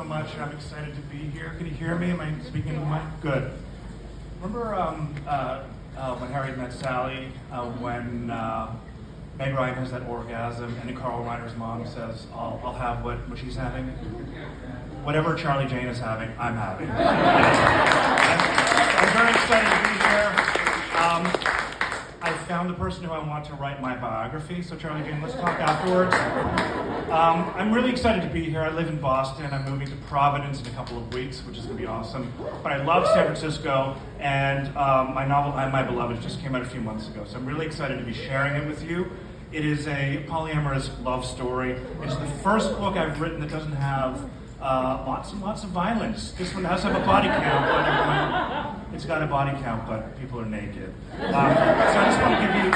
so much. I'm excited to be here. Can you hear me? Am I speaking to the mic? Good. Remember when Harry met Sally, when Meg Ryan has that orgasm, and then Carl Reiner's mom says, I'll have what she's having? Whatever Charlie Jane is having, I'm having. I'm very excited to be here. I found the person who I want to write my biography, so Charlie Jane, let's talk afterwards. I'm really excited to be here. I live in Boston. I'm moving to Providence in a couple of weeks, which is going to be awesome. But I love San Francisco, and my novel, I, My Beloved, just came out a few months ago, so I'm really excited to be sharing it with you. It is a polyamorous love story. It's the first book I've written that doesn't have lots and lots of violence. This one does have a body count, but it's got a body count, but people are naked. So I just want to give you...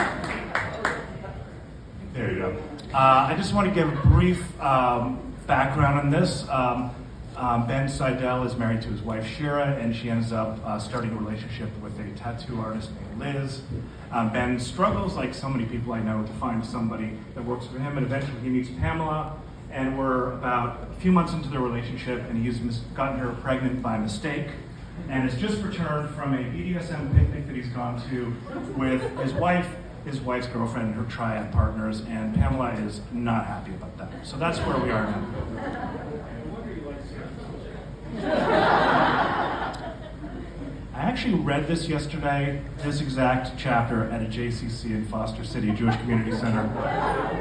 There you go. I just want to give a brief background on this. Ben Seidel is married to his wife Shira, and she ends up starting a relationship with a tattoo artist named Liz. Ben struggles, like so many people I know, to find somebody that works for him, and eventually he meets Pamela, and we're about a few months into their relationship, and he's gotten her pregnant by mistake, and has just returned from a BDSM picnic that he's gone to with his wife, his wife's girlfriend, and her triad partners, and Pamela is not happy about that. So that's where we are now. I actually read this yesterday, this exact chapter, at a JCC in Foster City, a Jewish Community Center.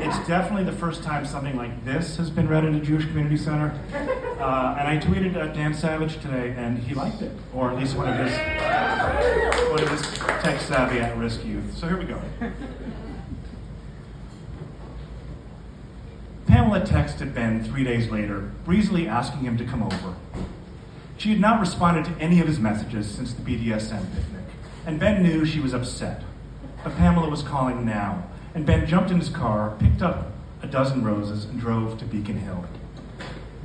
It's definitely the first time something like this has been read in a Jewish Community Center. And I tweeted at Dan Savage today, and he liked it, or at least one of his tech-savvy at-risk youth. So here we go. Pamela texted Ben 3 days later, breezily asking him to come over. She had not responded to any of his messages since the BDSM picnic, and Ben knew she was upset. But Pamela was calling now, and Ben jumped in his car, picked up a dozen roses, and drove to Beacon Hill.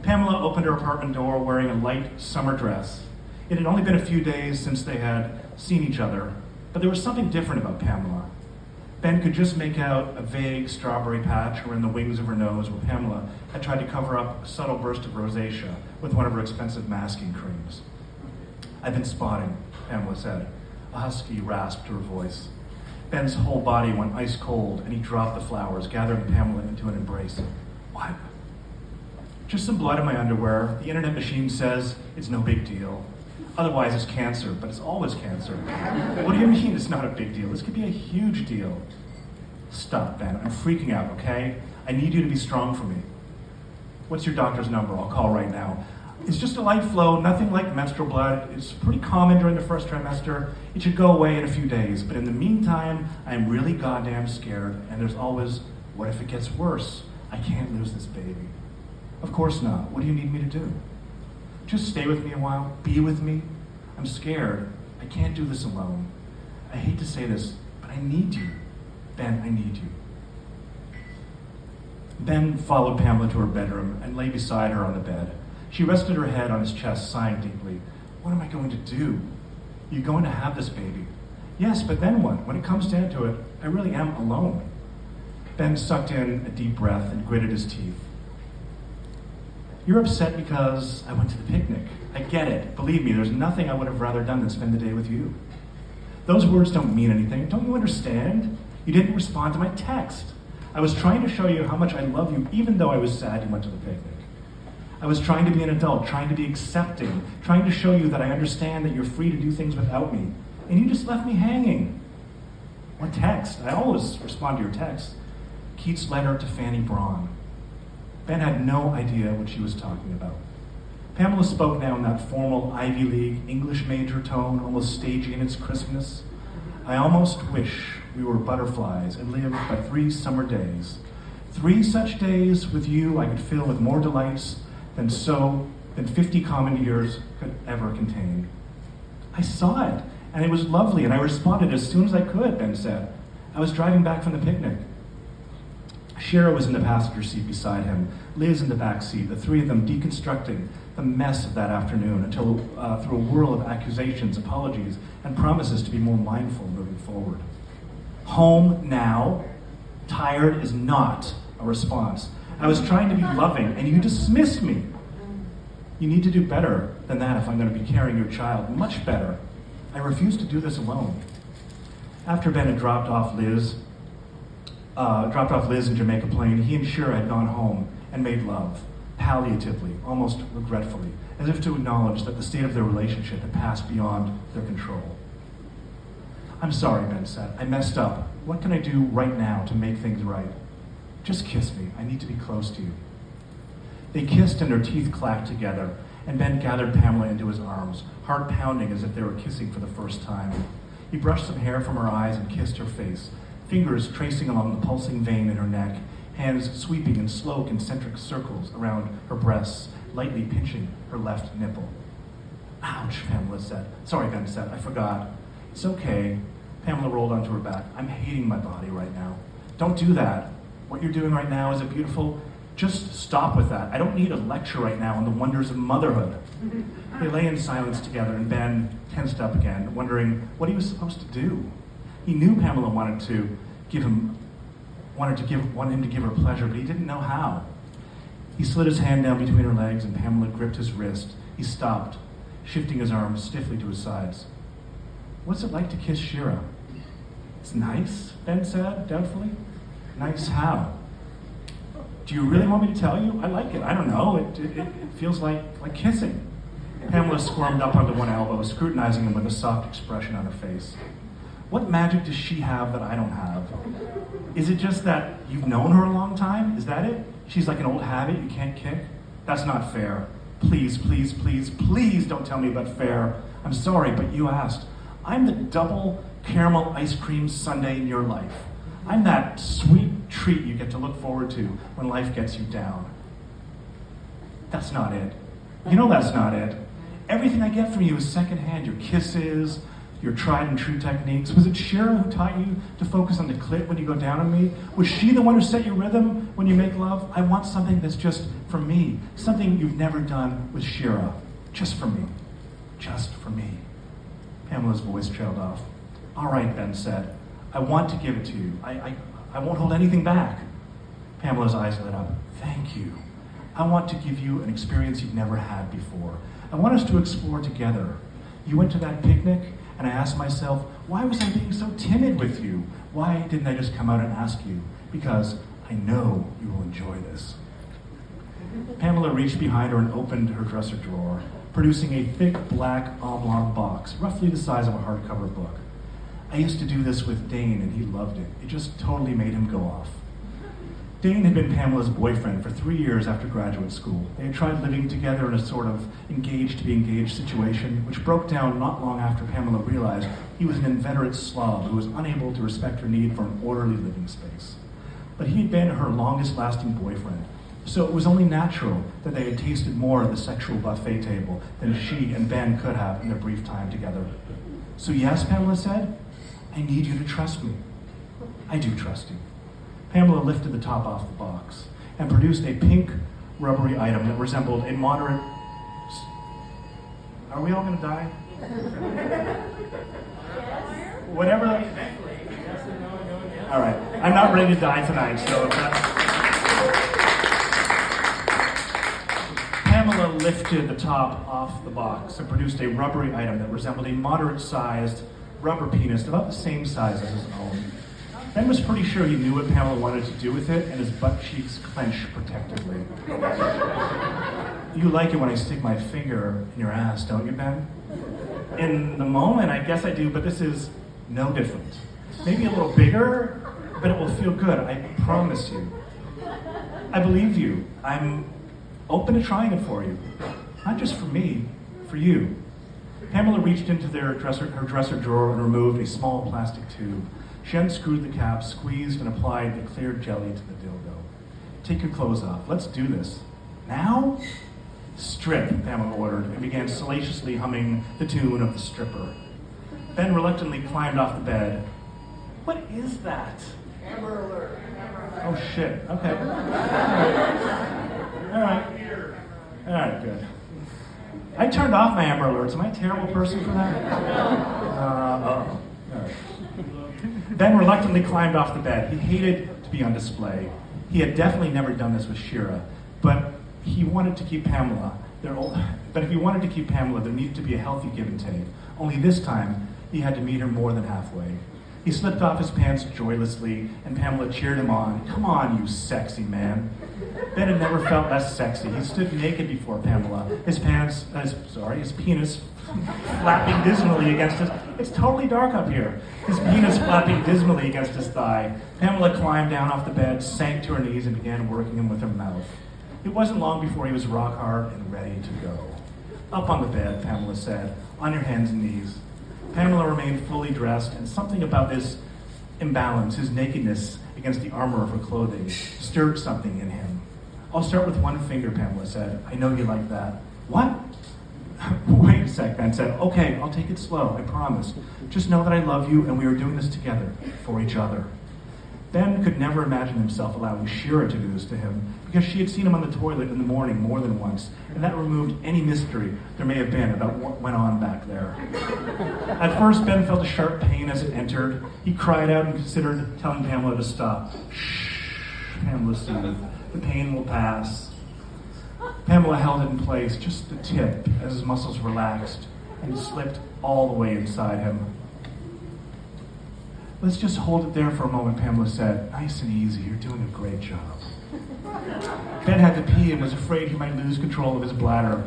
Pamela opened her apartment door wearing a light summer dress. It had only been a few days since they had seen each other, but there was something different about Pamela. Ben could just make out a vague strawberry patch around the wings of her nose where Pamela had tried to cover up a subtle burst of rosacea with one of her expensive masking creams. I've been spotting, Pamela said. A husky rasped her voice. Ben's whole body went ice cold, and he dropped the flowers, gathering Pamela into an embrace. What? Just some blood in my underwear. The internet machine says it's no big deal. Otherwise, it's cancer, but it's always cancer. What do you mean it's not a big deal? This could be a huge deal. Stop, Ben. I'm freaking out, okay? I need you to be strong for me. What's your doctor's number? I'll call right now. It's just a light flow, nothing like menstrual blood. It's pretty common during the first trimester. It should go away in a few days. But in the meantime, I'm really goddamn scared, and there's always, what if it gets worse? I can't lose this baby. Of course not. What do you need me to do? Just stay with me a while, be with me. I'm scared. I can't do this alone. I hate to say this, but I need you. Ben, I need you. Ben followed Pamela to her bedroom and lay beside her on the bed. She rested her head on his chest, sighing deeply. What am I going to do? You're going to have this baby. Yes, but then what? When it comes down to it, I really am alone. Ben sucked in a deep breath and gritted his teeth. You're upset because I went to the picnic. I get it. Believe me, there's nothing I would have rather done than spend the day with you. Those words don't mean anything. Don't you understand? You didn't respond to my text. I was trying to show you how much I love you, even though I was sad you went to the picnic. I was trying to be an adult, trying to be accepting, trying to show you that I understand that you're free to do things without me. And you just left me hanging. What text? I always respond to your text. Keats' letter to Fanny Braun. Ben had no idea what she was talking about. Pamela spoke now in that formal Ivy League English major tone, almost stagey in its crispness. I almost wish we were butterflies and lived but 3 summer days. 3 such days with you I could fill with more delights than 50 common years could ever contain. I saw it, and it was lovely, and I responded as soon as I could, Ben said. I was driving back from the picnic. Shira was in the passenger seat beside him, Liz in the back seat, the 3 of them deconstructing the mess of that afternoon until through a whirl of accusations, apologies, and promises to be more mindful moving forward. Home now, tired is not a response. I was trying to be loving, and you dismissed me. You need to do better than that if I'm going to be carrying your child. Much better. I refuse to do this alone. After Ben had dropped off Liz in Jamaica Plain, he and Shira had gone home and made love, palliatively, almost regretfully, as if to acknowledge that the state of their relationship had passed beyond their control. I'm sorry, Ben said. I messed up. What can I do right now to make things right? Just kiss me. I need to be close to you. They kissed and their teeth clacked together, and Ben gathered Pamela into his arms, heart pounding as if they were kissing for the first time. He brushed some hair from her eyes and kissed her face, fingers tracing along the pulsing vein in her neck, hands sweeping in slow concentric circles around her breasts, lightly pinching her left nipple. Ouch, Pamela said. Sorry, Ben said. I forgot. It's okay. Pamela rolled onto her back. I'm hating my body right now. Don't do that. What you're doing right now, is it beautiful? Just stop with that. I don't need a lecture right now on the wonders of motherhood. They lay in silence together, and Ben tensed up again, wondering what he was supposed to do. He knew Pamela wanted him to give her pleasure, but he didn't know how. He slid his hand down between her legs, and Pamela gripped his wrist. He stopped, shifting his arms stiffly to his sides. What's it like to kiss Shira? It's nice, Ben said, doubtfully. Nice how? Do you really want me to tell you? I like it. I don't know. It feels like kissing. Pamela squirmed up onto one elbow, scrutinizing him with a soft expression on her face. What magic does she have that I don't have? Is it just that you've known her a long time? Is that it? She's like an old habit you can't kick? That's not fair. Please, please, please, please don't tell me about fair. I'm sorry, but you asked. I'm the double caramel ice cream sundae in your life. I'm that sweet treat you get to look forward to when life gets you down. That's not it. You know that's not it. Everything I get from you is secondhand. Your kisses, your tried and true techniques. Was it Shira who taught you to focus on the clit when you go down on me? Was she the one who set your rhythm when you make love? I want something that's just for me. Something you've never done with Shira. Just for me. Just for me. Pamela's voice trailed off. All right, Ben said. I want to give it to you. I won't hold anything back. Pamela's eyes lit up. Thank you. I want to give you an experience you've never had before. I want us to explore together. You went to that picnic, and I asked myself, why was I being so timid with you? Why didn't I just come out and ask you? Because I know you will enjoy this. Pamela reached behind her and opened her dresser drawer, producing a thick black oblong box, roughly the size of a hardcover book. I used to do this with Dane, and he loved it. It just totally made him go off. Dane had been Pamela's boyfriend for 3 years after graduate school. They had tried living together in a sort of engaged-to-be-engaged situation, which broke down not long after Pamela realized he was an inveterate slob who was unable to respect her need for an orderly living space. But he had been her longest-lasting boyfriend, so it was only natural that they had tasted more at the sexual buffet table than she and Ben could have in their brief time together. So yes, Pamela said, I need you to trust me. I do trust you. Pamela lifted the top off the box and produced a pink, rubbery item that resembled a moderate... Are we all going to die? Whatever... All right. I'm not ready to die tonight, so if Pamela lifted the top off the box and produced a rubbery item that resembled a moderate-sized rubber penis about the same size as his own. Ben was pretty sure he knew what Pamela wanted to do with it, and his butt cheeks clenched protectively. You like it when I stick my finger in your ass, don't you, Ben? In the moment, I guess I do, but this is no different. Maybe a little bigger, but it will feel good, I promise you. I believe you. I'm open to trying it for you. Not just for me, for you. Pamela reached into her dresser drawer and removed a small plastic tube. She unscrewed the cap, squeezed, and applied the clear jelly to the dildo. Take your clothes off. Let's do this. Now? Strip, Pamela ordered, and began salaciously humming the tune of the stripper. Ben reluctantly climbed off the bed. What is that? Amber alert. Oh, shit. Okay. All right, good. I turned off my Amber Alerts. Am I a terrible person for that? All right. Ben reluctantly climbed off the bed. He hated to be on display. He had definitely never done this with Shira, but he wanted to keep Pamela But if he wanted to keep Pamela, there needed to be a healthy give and take. Only this time, he had to meet her more than halfway. He slipped off his pants joylessly, and Pamela cheered him on. "Come on, you sexy man." Ben had never felt less sexy. He stood naked before Pamela, his penis flapping dismally against his... It's totally dark up here. His penis flapping dismally against his thigh. Pamela climbed down off the bed, sank to her knees, and began working him with her mouth. It wasn't long before he was rock hard and ready to go. "Up on the bed," Pamela said, "on your hands and knees." Pamela remained fully dressed, and something about this imbalance, his nakedness against the armor of her clothing, stirred something in him. "I'll start with one finger," Pamela said. "I know you like that." "What?" "Wait a sec," Ben said. "Okay, I'll take it slow, I promise. Just know that I love you, and we are doing this together, for each other." Ben could never imagine himself allowing Shira to do this to him, because she had seen him on the toilet in the morning more than once, and that removed any mystery there may have been about what went on back there. At first, Ben felt a sharp pain as it entered. He cried out and considered telling Pamela to stop. "Shh," Pamela soothed. "The pain will pass." Pamela held it in place, just the tip, as his muscles relaxed and slipped all the way inside him. "Let's just hold it there for a moment," Pamela said. "Nice and easy. You're doing a great job." Ben had to pee and was afraid he might lose control of his bladder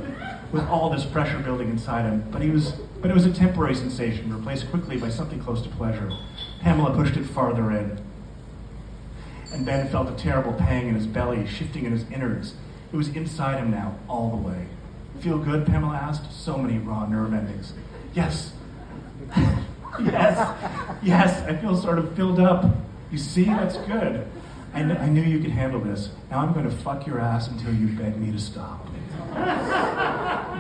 with all this pressure building inside him, but it was a temporary sensation, replaced quickly by something close to pleasure. Pamela pushed it farther in, and Ben felt a terrible pang in his belly, shifting in his innards. It was inside him now, all the way. "Feel good?" Pamela asked. So many raw nerve endings. "Yes." Yes, I feel sort of filled up. "You see, that's good. I knew you could handle this. Now I'm going to fuck your ass until you beg me to stop."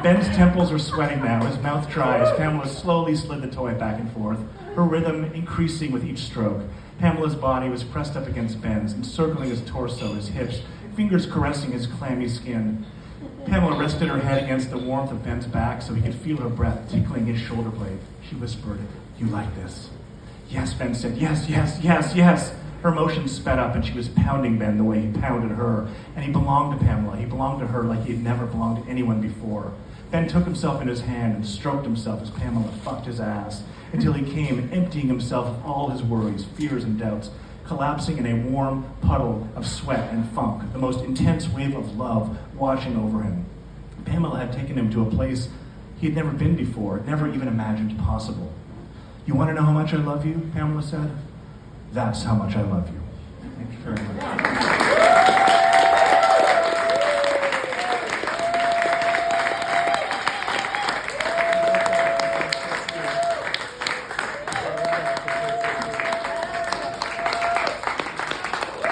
Ben's temples are sweating now, his mouth dry as Pamela slowly slid the toy back and forth, her rhythm increasing with each stroke. Pamela's body was pressed up against Ben's, encircling his torso, his hips, fingers caressing his clammy skin. Pamela rested her head against the warmth of Ben's back so he could feel her breath tickling his shoulder blade. She whispered, "You like this?" "Yes," Ben said. "Yes, yes, yes, yes." Her emotions sped up, and she was pounding Ben the way he pounded her. And he belonged to Pamela. He belonged to her like he had never belonged to anyone before. Ben took himself in his hand and stroked himself as Pamela fucked his ass, until he came, emptying himself of all his worries, fears, and doubts, collapsing in a warm puddle of sweat and funk, the most intense wave of love washing over him. Pamela had taken him to a place he had never been before, never even imagined possible. "You want to know how much I love you?" Pamela said. "That's how much I love you." Thank you very much.